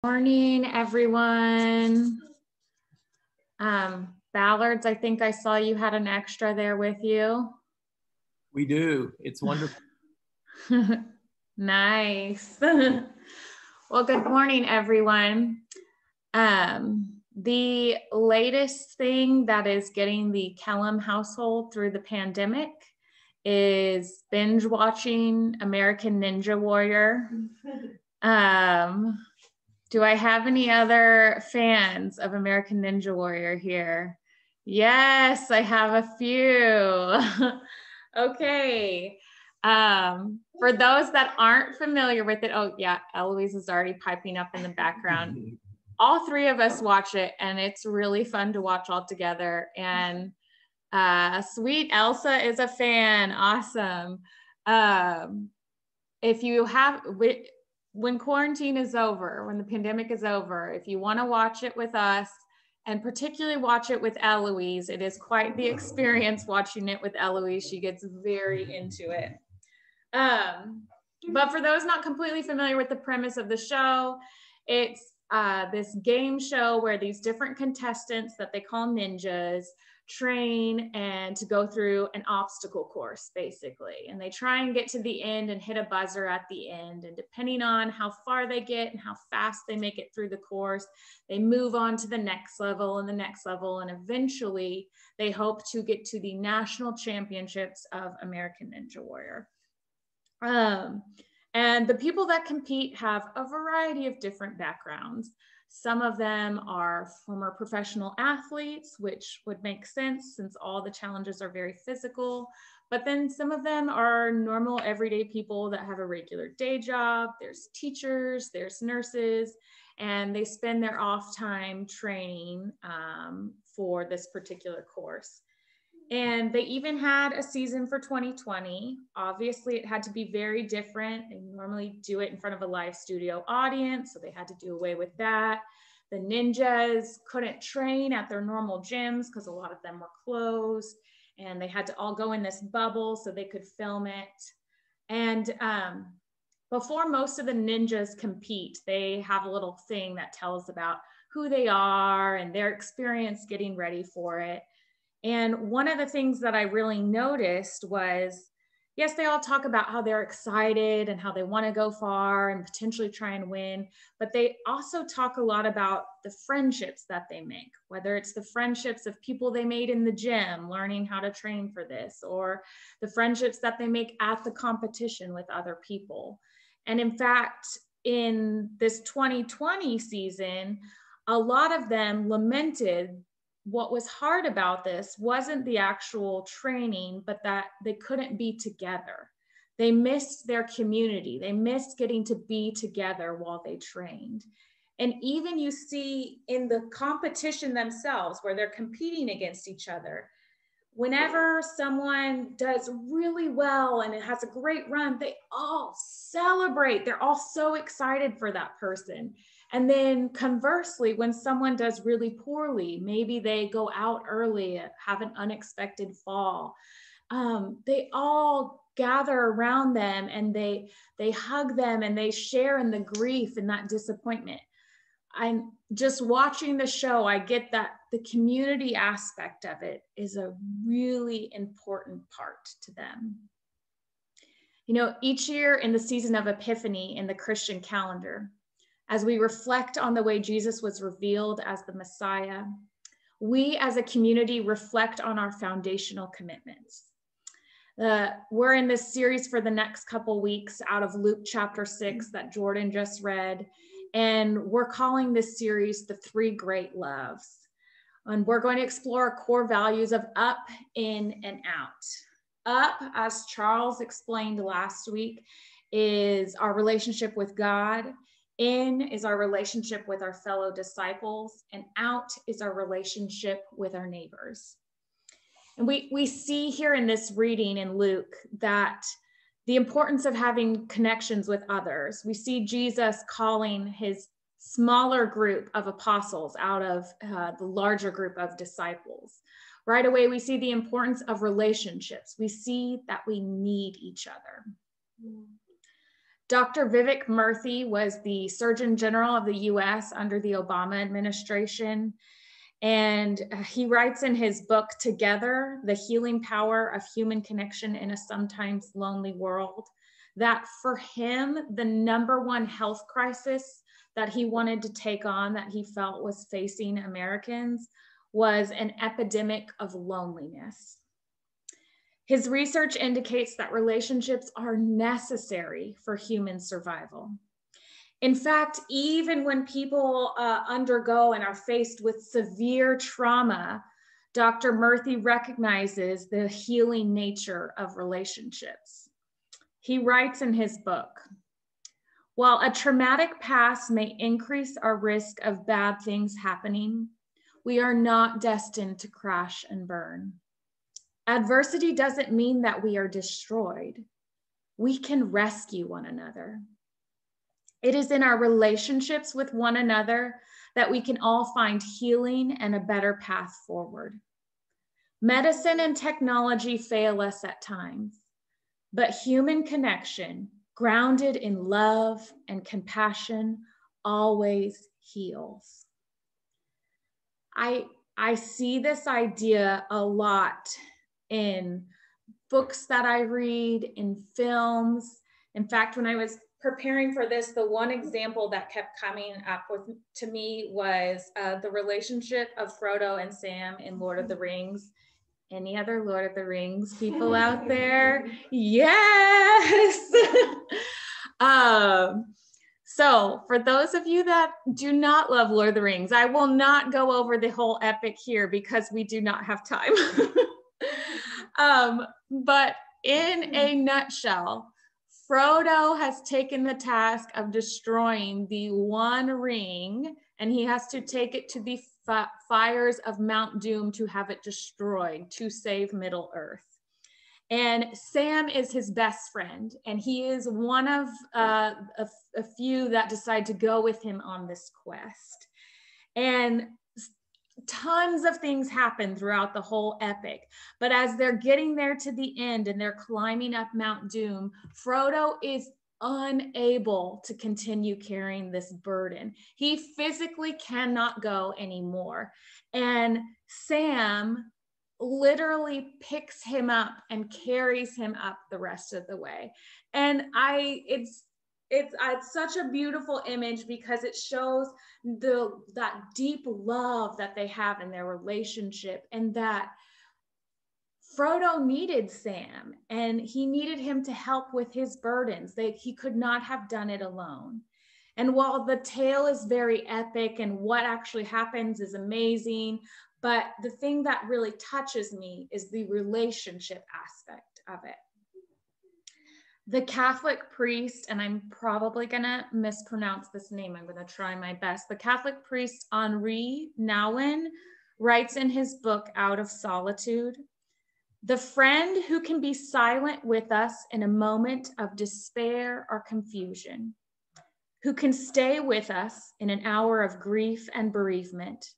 Morning, everyone. Ballards, I think I saw you had an extra there with you. We do. It's wonderful. Nice. Well, good morning, everyone. The latest thing that is getting the Kellum household through the pandemic is binge watching American Ninja Warrior. Do I have any other fans of American Ninja Warrior here? Yes, I have a few. Okay. For those that aren't familiar with it, oh yeah, Eloise is already piping up in the background. All three of us watch it, and it's really fun to watch all together. And sweet Elsa is a fan. Awesome. If you have... when quarantine is over, when the pandemic is over, if you want to watch it with us, and particularly watch it with Eloise, it is quite the experience watching it with Eloise. She gets very into it. But for those not completely familiar with the premise of the show, it's this game show where these different contestants that they call ninjas train and to go through an obstacle course, basically. And they try and get to the end and hit a buzzer at the end. And depending on how far they get and how fast they make it through the course, they move on to the next level and the next level. And eventually they hope to get to the national championships of American Ninja Warrior. And the people that compete have a variety of different backgrounds. Some of them are former professional athletes, which would make sense since all the challenges are very physical. But then some of them are normal, everyday people that have a regular day job. There's teachers, there's nurses, and they spend their off time training for this particular course. And they even had a season for 2020. Obviously, it had to be very different. They normally do it in front of a live studio audience, so they had to do away with that. The ninjas couldn't train at their normal gyms because a lot of them were closed, and they had to all go in this bubble so they could film it. And before most of the ninjas compete, they have a little thing that tells about who they are and their experience getting ready for it. And one of the things that I really noticed was, yes, they all talk about how they're excited and how they want to go far and potentially try and win, but they also talk a lot about the friendships that they make, whether it's the friendships of people they made in the gym, learning how to train for this, or the friendships that they make at the competition with other people. And in fact, in this 2020 season, a lot of them lamented what was hard about this wasn't the actual training, but that they couldn't be together. They missed their community. They missed getting to be together while they trained. And even you see in the competition themselves, where they're competing against each other, whenever someone does really well and it has a great run, they all celebrate. They're all so excited for that person. And then conversely, when someone does really poorly, maybe they go out early, have an unexpected fall, they all gather around them and they hug them and they share in the grief and that disappointment. I'm just watching the show, I get that the community aspect of it is a really important part to them. You know, each year in the season of Epiphany in the Christian calendar, as we reflect on the way Jesus was revealed as the Messiah, we as a community reflect on our foundational commitments. We're in this series for the next couple weeks out of Luke chapter 6 that Jordan just read, and we're calling this series The Three Great Loves. And we're going to explore our core values of up, in, and out. Up, as Charles explained last week, is our relationship with God. In is our relationship with our fellow disciples, and out is our relationship with our neighbors. And we see here in this reading in Luke that the importance of having connections with others. We see Jesus calling his smaller group of apostles out of the larger group of disciples. Right away, we see the importance of relationships. We see that we need each other. Dr. Vivek Murthy was the Surgeon General of the US under the Obama administration. And he writes in his book, Together, The Healing Power of Human Connection in a Sometimes Lonely World, that for him, the #1 health crisis that he wanted to take on, that he felt was facing Americans, was an epidemic of loneliness. His research indicates that relationships are necessary for human survival. In fact, even when people undergo and are faced with severe trauma, Dr. Murthy recognizes the healing nature of relationships. He writes in his book, while a traumatic past may increase our risk of bad things happening, we are not destined to crash and burn. Adversity doesn't mean that we are destroyed. We can rescue one another. It is in our relationships with one another that we can all find healing and a better path forward. Medicine and technology fail us at times, but human connection, grounded in love and compassion, always heals. I see this idea a lot in books that I read, in films. In fact, when I was preparing for this, the one example that kept coming up to me was the relationship of Frodo and Sam in Lord of the Rings. Any other Lord of the Rings people out there? Yes! So for those of you that do not love Lord of the Rings, I will not go over the whole epic here because we do not have time. But in a nutshell, Frodo has taken the task of destroying the one ring, and he has to take it to the fires of Mount Doom to have it destroyed to save Middle-earth. And Sam is his best friend, and he is one of a few that decide to go with him on this quest. And tons of things happen throughout the whole epic. But as they're getting there to the end and they're climbing up Mount Doom, Frodo is unable to continue carrying this burden. He physically cannot go anymore. And Sam literally picks him up and carries him up the rest of the way. And it's such a beautiful image because it shows that deep love that they have in their relationship, and that Frodo needed Sam and he needed him to help with his burdens. He could not have done it alone. And while the tale is very epic and what actually happens is amazing, but the thing that really touches me is the relationship aspect of it. The Catholic priest, and I'm probably gonna mispronounce this name, I'm gonna try my best. The Catholic priest Henri Nouwen writes in his book, Out of Solitude, the friend who can be silent with us in a moment of despair or confusion, who can stay with us in an hour of grief and bereavement,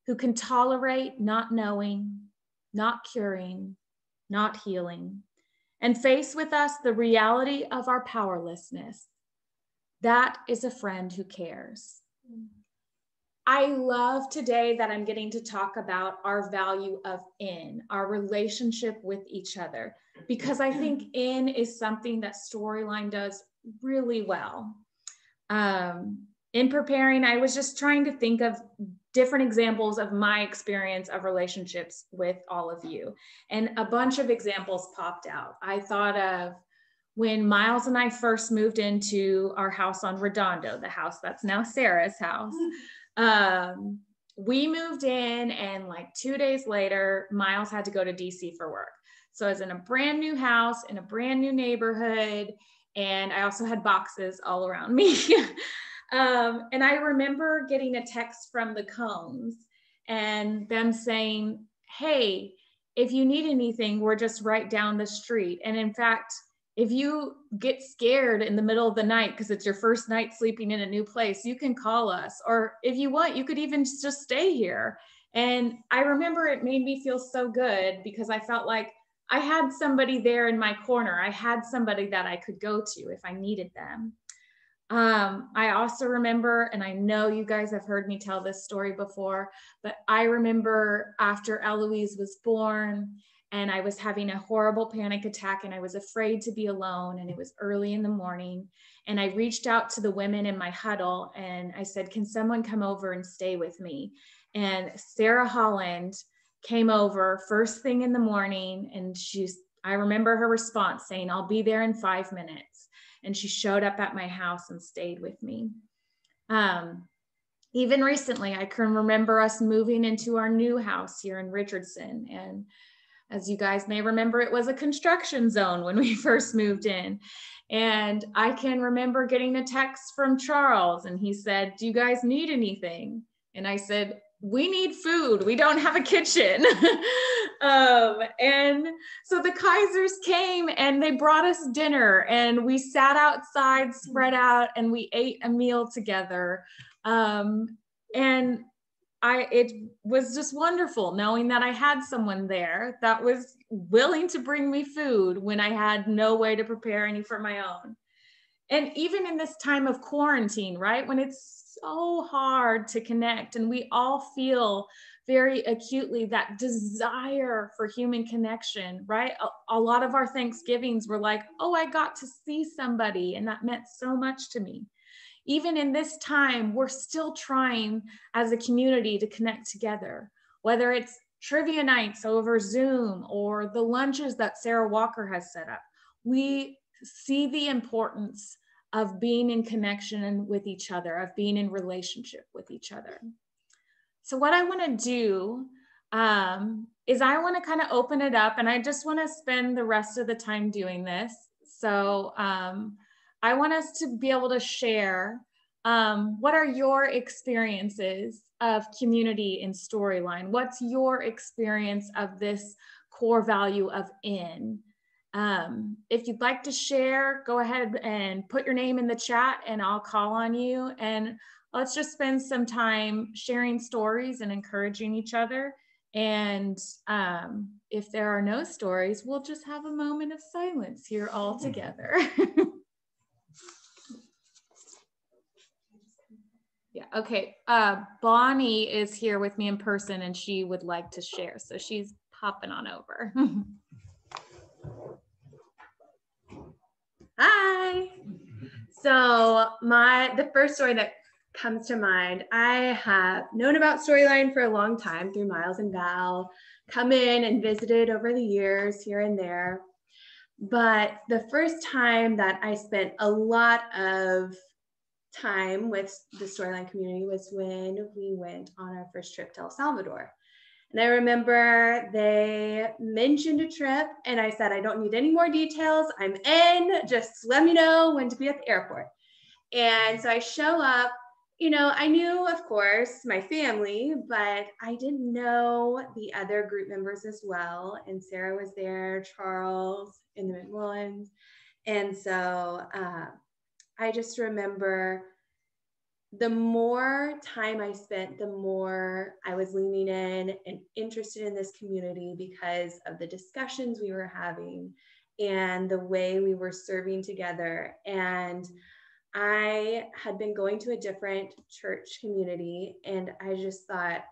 who can tolerate not knowing, not curing, not healing, and face with us the reality of our powerlessness. That is a friend who cares. I love today that I'm getting to talk about our value of in, our relationship with each other, because I think in is something that Storyline does really well. In preparing, I was just trying to think of different examples of my experience of relationships with all of you. And a bunch of examples popped out. I thought of when Miles and I first moved into our house on Redondo, the house that's now Sarah's house. We moved in, and like 2 days later, Miles had to go to DC for work. So I was in a brand new house in a brand new neighborhood, and I also had boxes all around me. And I remember getting a text from the Cones and them saying, hey, if you need anything, we're just right down the street. And in fact, if you get scared in the middle of the night because it's your first night sleeping in a new place, you can call us. Or if you want, you could even just stay here. And I remember it made me feel so good because I felt like I had somebody there in my corner. I had somebody that I could go to if I needed them. I also remember, and I know you guys have heard me tell this story before, but I remember after Eloise was born and I was having a horrible panic attack and I was afraid to be alone, and it was early in the morning, and I reached out to the women in my huddle and I said, can someone come over and stay with me? And Sarah Holland came over first thing in the morning, and I remember her response saying, I'll be there in 5 minutes. And she showed up at my house and stayed with me. Even recently, I can remember us moving into our new house here in Richardson. And as you guys may remember, it was a construction zone when we first moved in. And I can remember getting a text from Charles, and he said, do you guys need anything? And I said, we need food. We don't have a kitchen. And so the Kaisers came and they brought us dinner, and we sat outside, spread out, and we ate a meal together. It was just wonderful knowing that I had someone there that was willing to bring me food when I had no way to prepare any for my own. And even in this time of quarantine, right, when it's so hard to connect and we all feel very acutely that desire for human connection, right? A lot of our Thanksgivings were like, oh, I got to see somebody, and that meant so much to me. Even in this time, we're still trying as a community to connect together, whether it's trivia nights over Zoom or the lunches that Sarah Walker has set up. We see the importance of being in connection with each other, of being in relationship with each other. So what I want to do is I want to kind of open it up, and I just want to spend the rest of the time doing this. So I want us to be able to share what are your experiences of community in Storyline? What's your experience of this core value of in? If you'd like to share, go ahead and put your name in the chat and I'll call on you, and let's just spend some time sharing stories and encouraging each other. And if there are no stories, we'll just have a moment of silence here all together. Yeah, okay. Bonnie is here with me in person and she would like to share. So she's popping on over. Hi. So the first story that comes to mind, I have known about Storyline for a long time through Miles and Val, come in and visited over the years here and there. But the first time that I spent a lot of time with the Storyline community was when we went on our first trip to El Salvador. And I remember they mentioned a trip and I said, I don't need any more details. I'm in, just let me know when to be at the airport. And so I show up, you know, I knew, of course, my family, but I didn't know the other group members as well. And Sarah was there, Charles, and the McMillans. And so I just remember the more time I spent, the more I was leaning in and interested in this community because of the discussions we were having and the way we were serving together. And I had been going to a different church community, and I just thought,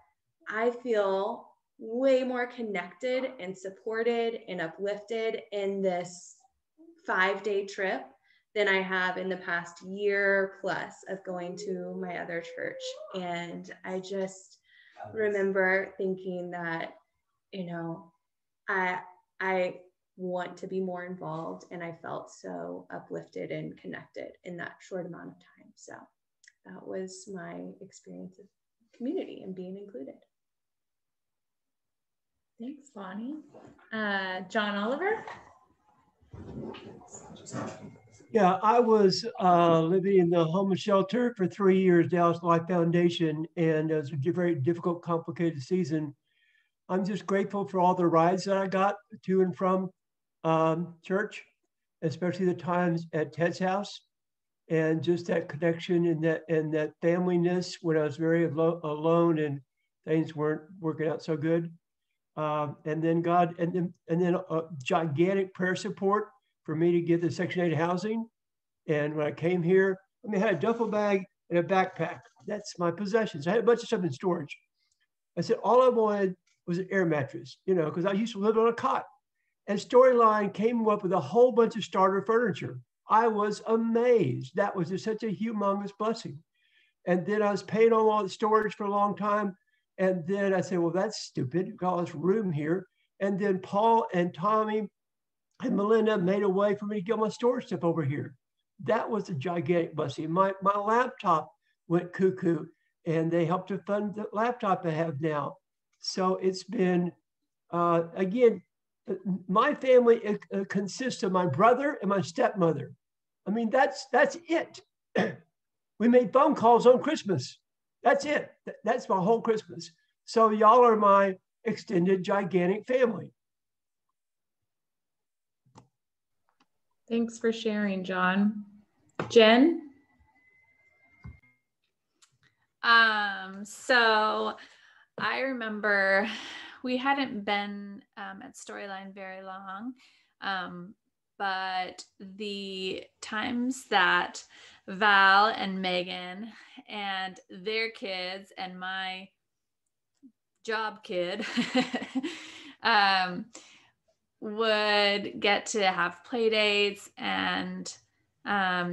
I feel way more connected and supported and uplifted in this 5-day trip than I have in the past year plus of going to my other church. And I just remember thinking that, you know, I want to be more involved, and I felt so uplifted and connected in that short amount of time. So that was my experience of community and being included. Thanks, Bonnie. John Oliver? Yeah, I was living in the homeless shelter for 3 years, Dallas Life Foundation, and it was a very difficult, complicated season. I'm just grateful for all the rides that I got to and from church, especially the times at Ted's house, and just that connection and that familyness when I was very alone and things weren't working out so good. And then God, and then a gigantic prayer support for me to get the Section 8 housing. And when I came here, I mean, I had a duffel bag and a backpack. That's my possessions. I had a bunch of stuff in storage. I said, all I wanted was an air mattress, you know, because I used to live on a cot. And Storyline came up with a whole bunch of starter furniture. I was amazed. That was just such a humongous blessing. And then I was paying on all the storage for a long time. And then I said, well, that's stupid. We've got all this room here. And then Paul and Tommy and Melinda made a way for me to get my storage stuff over here. That was a gigantic blessing. My laptop went cuckoo, and they helped to fund the laptop I have now. So it's been, again, my family consists of my brother and my stepmother. I mean, that's it. We made phone calls on Christmas. That's it. That's my whole Christmas. So y'all are my extended gigantic family. Thanks for sharing, John. Jen? So I remember we hadn't been at Storyline very long, but the times that Val and Megan and their kids and my job kid would get to have play dates and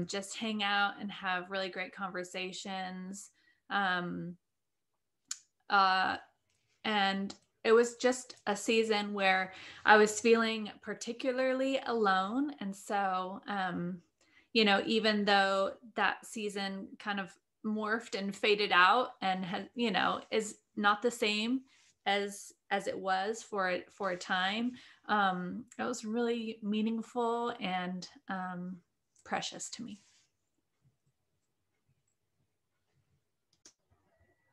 just hang out and have really great conversations. And it was just a season where I was feeling particularly alone. And so, you know, even though that season kind of morphed and faded out and has, you know, is not the same as it was for a time, it was really meaningful and precious to me.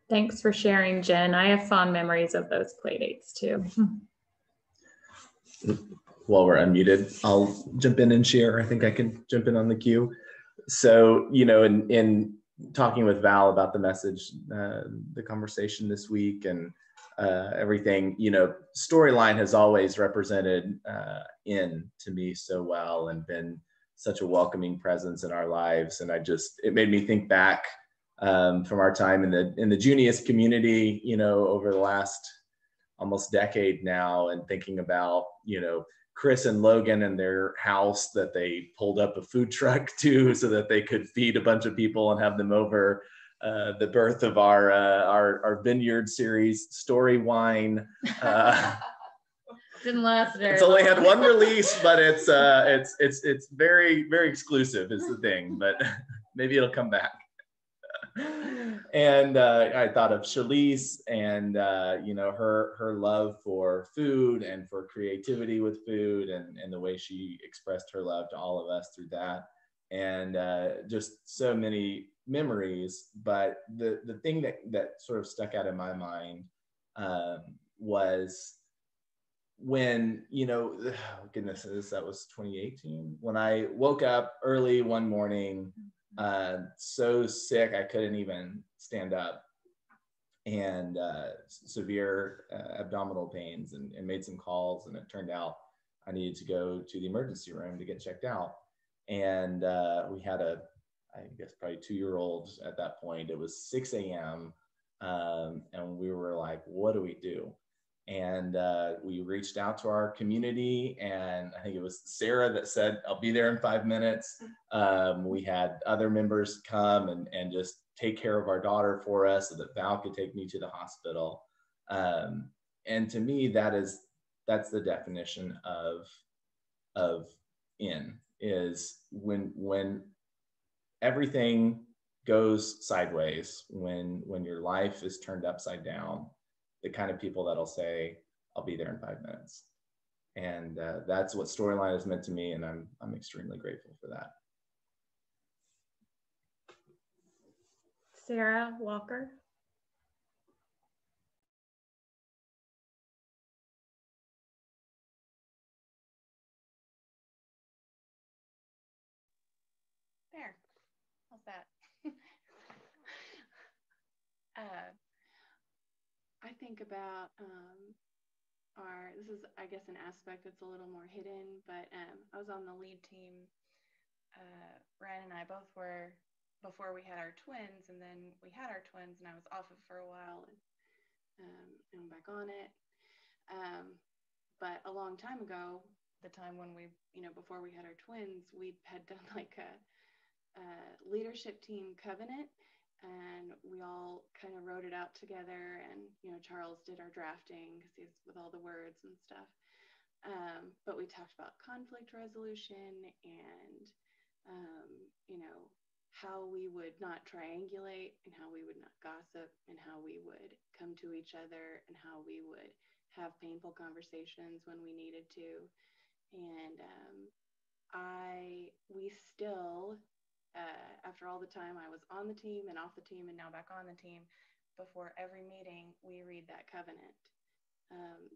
Thanks for sharing, Jen. I have fond memories of those play dates too. While we're unmuted, I'll jump in and share. I think I can jump in on the queue. So, you know, in talking with Val about the message, the conversation this week and everything, you know, Storyline has always represented in to me so well and been such a welcoming presence in our lives. And it made me think back from our time in the Junius community, you know, over the last almost decade now, and thinking about, you know, Chris and Logan and their house that they pulled up a food truck to so that they could feed a bunch of people and have them over. The birth of our vineyard series, Story Wine. Didn't last very It's only long. had one release, but it's very, very exclusive is the thing, but maybe it'll come back. And I thought of Shalise and you know, her love for food and for creativity with food and the way she expressed her love to all of us through that, and just so many memories. But the thing that sort of stuck out in my mind was when, you know, goodness, that was 2018, when I woke up early one morning, so sick I couldn't even stand up, and severe abdominal pains, and made some calls, and it turned out I needed to go to the emergency room to get checked out. And we had I guess probably 2-year-old at that point. It was 6 a.m. And we were like, what do we do? And we reached out to our community, and I think it was Sarah that said, I'll be there in 5 minutes. We had other members come and just take care of our daughter for us so that Val could take me to the hospital. And to me, that's the definition of in, is when everything goes sideways, when your life is turned upside down, the kind of people that'll say, I'll be there in 5 minutes. And that's what Storyline has meant to me, and I'm extremely grateful for that. Sarah Walker. There, how's that? I think about this is, I guess, an aspect that's a little more hidden, but I was on the lead team. Ryan and I both were before we had our twins, and then we had our twins, and I was off of it for a while, and I'm back on it. But a long time ago, the time when we, before we had our twins, we had done like a leadership team covenant, and we all kind of wrote it out together, and Charles did our drafting because he's with all the words and stuff, but we talked about conflict resolution and how we would not triangulate, and how we would not gossip, and how we would come to each other, and how we would have painful conversations when we needed to. And we still, after all the time I was on the team and off the team and now back on the team, before every meeting, we read that covenant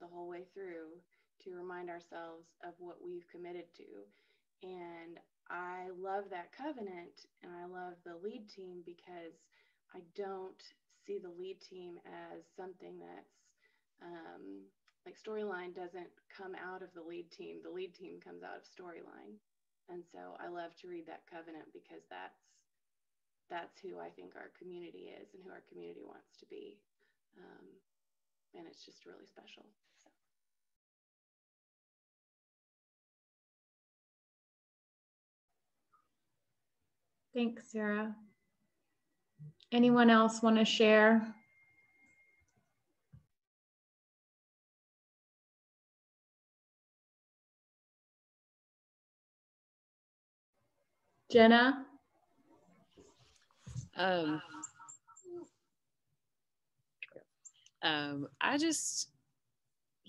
the whole way through to remind ourselves of what we've committed to. And I love that covenant, and I love the lead team because I don't see the lead team as something that's like storyline doesn't come out of the lead team. The lead team comes out of storyline. And so I love to read that covenant because that's who I think our community is and who our community wants to be. And it's just really special. So. Thanks, Sarah. Anyone else want to share? Jenna? I just,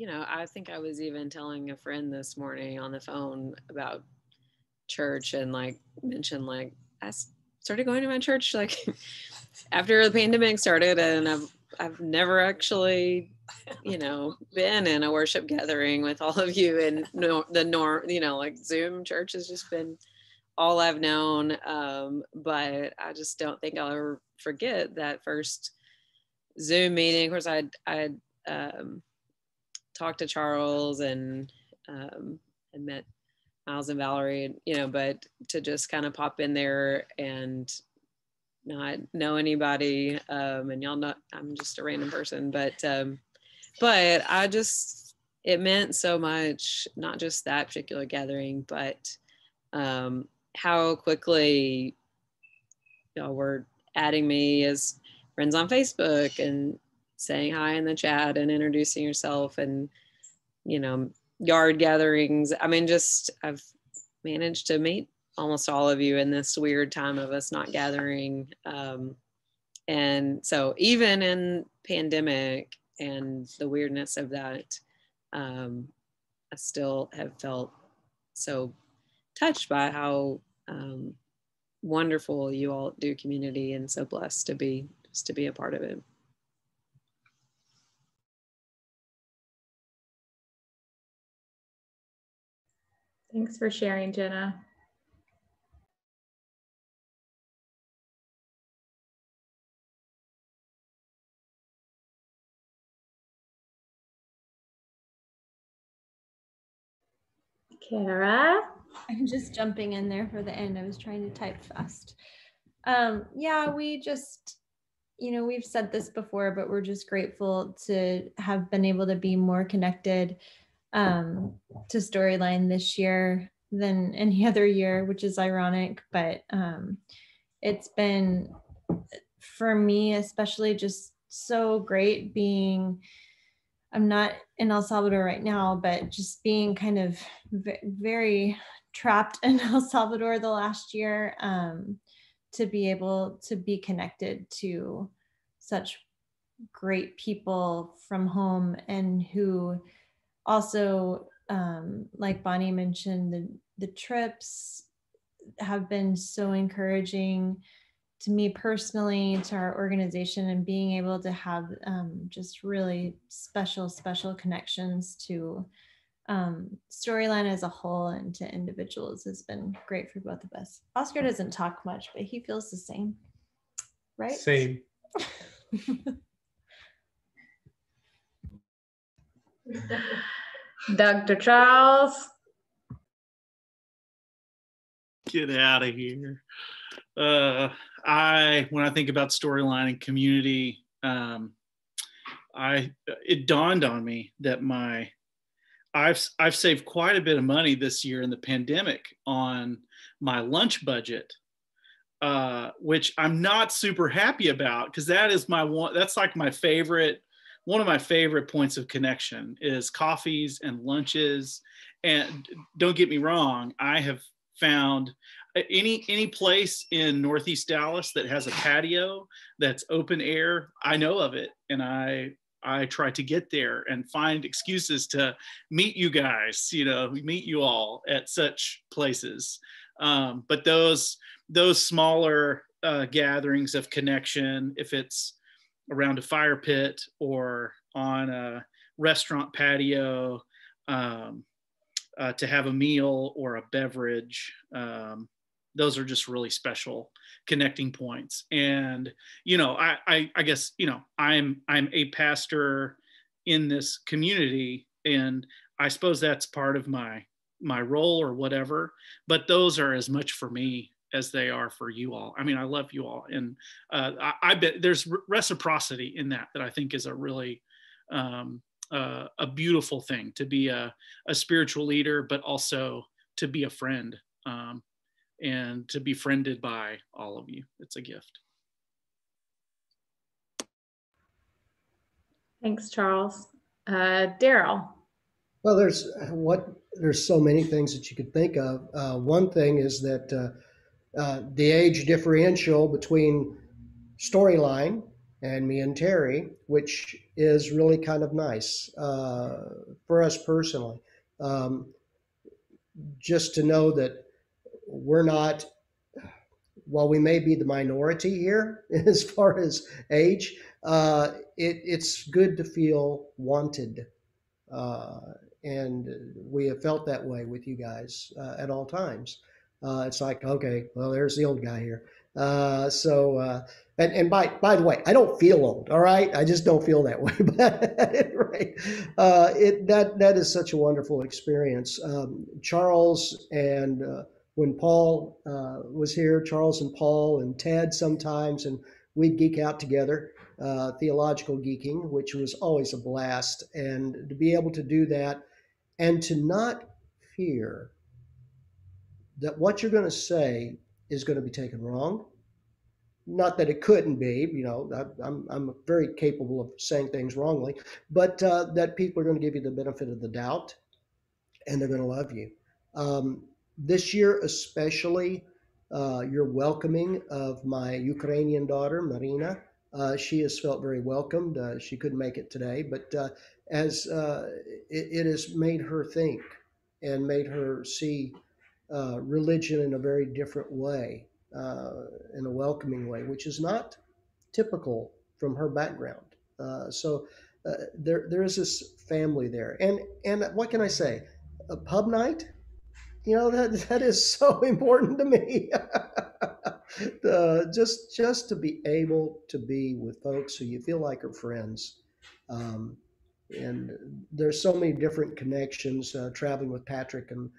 I think I was even telling a friend this morning on the phone about church, and mentioned I started going to my church after the pandemic started, and I've never actually been in a worship gathering with all of you, and Zoom church has just been all I've known. But I just don't think I'll ever forget that first Zoom meeting. Of course, I talked to Charles and met Miles and Valerie, but to just kind of pop in there and not know anybody, and y'all know I'm just a random person, but it meant so much, not just that particular gathering, but how quickly y'all were adding me as friends on Facebook and saying hi in the chat and introducing yourself, and yard gatherings. I mean, I've managed to meet almost all of you in this weird time of us not gathering. And so even in pandemic and the weirdness of that, I still have felt so touched by how wonderful you all do community, and so blessed to be a part of it. Thanks for sharing, Jenna. Kara? I'm just jumping in there for the end. I was trying to type fast. Yeah, we just, we've said this before, but we're just grateful to have been able to be more connected to Storyline this year than any other year, which is ironic, but it's been, for me especially, just so great being, I'm not in El Salvador right now, but just being kind of very trapped in El Salvador the last year, to be able to be connected to such great people from home, and who also, like Bonnie mentioned, the trips have been so encouraging to me personally, to our organization, and being able to have just really special connections to Storyline as a whole and to individuals has been great for both of us. Oscar doesn't talk much, but he feels the same, right? Same. Dr. Charles. Get out of here. When I think about storyline and community, it dawned on me that I've saved quite a bit of money this year in the pandemic on my lunch budget, which I'm not super happy about, because that's like one of my favorite points of connection is coffees and lunches. And don't get me wrong, I have found any place in Northeast Dallas that has a patio that's open air, I know of it, and I try to get there and find excuses to meet you guys, meet you all at such places. But those smaller gatherings of connection, if it's around a fire pit or on a restaurant patio, to have a meal or a beverage, those are just really special connecting points. And, I guess, I'm a pastor in this community, and I suppose that's part of my role or whatever, but those are as much for me as they are for you all. I mean, I love you all. And I bet there's reciprocity in that I think is a really, a beautiful thing, to be a spiritual leader, but also to be a friend, and to be friended by all of you. It's a gift. Thanks, Charles. Daryl. Well, there's so many things that you could think of. One thing is that the age differential between Storyline and me and Terry, which is really kind of nice for us personally. Just to know that we're not, while we may be the minority here as far as age, it's good to feel wanted. And we have felt that way with you guys at all times. It's like, okay, well, there's the old guy here. And by the way, I don't feel old. All right, I just don't feel that way. Right, that is such a wonderful experience. Charles and when Paul was here, Charles and Paul and Ted sometimes, and we'd geek out together, theological geeking, which was always a blast. And to be able to do that and to not fear that what you're going to say is going to be taken wrong. Not that it couldn't be, I'm very capable of saying things wrongly, but that people are going to give you the benefit of the doubt, and they're going to love you. This year especially, your welcoming of my Ukrainian daughter, Marina, she has felt very welcomed. She couldn't make it today, but as it has made her think and made her see religion in a very different way, in a welcoming way, which is not typical from her background. So there is this family there, and what can I say? A pub night, that is so important to me. Just to be able to be with folks who you feel like are friends. And there's so many different connections, traveling with Patrick and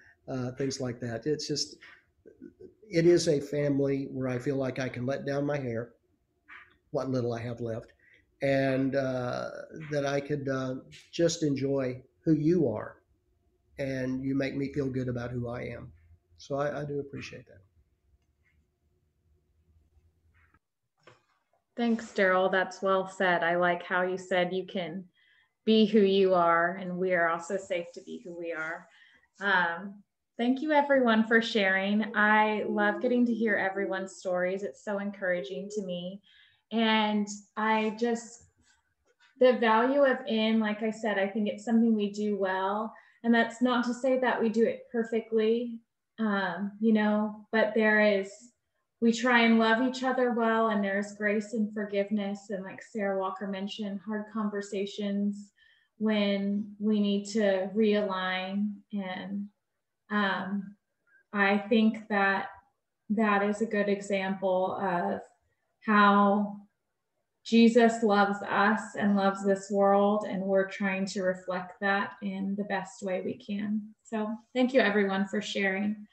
things like that. It is a family where I feel like I can let down my hair, what little I have left, and that I could just enjoy who you are, and you make me feel good about who I am. So I do appreciate that. Thanks, Daryl. That's well said. I like how you said you can be who you are, and we are also safe to be who we are. Thank you, everyone, for sharing. I love getting to hear everyone's stories. It's so encouraging to me. And the value of like I said, I think it's something we do well. And that's not to say that we do it perfectly, but we try and love each other well, and there's grace and forgiveness. And like Sarah Walker mentioned, hard conversations when we need to realign. And I think that is a good example of how Jesus loves us and loves this world, and we're trying to reflect that in the best way we can. So thank you everyone for sharing.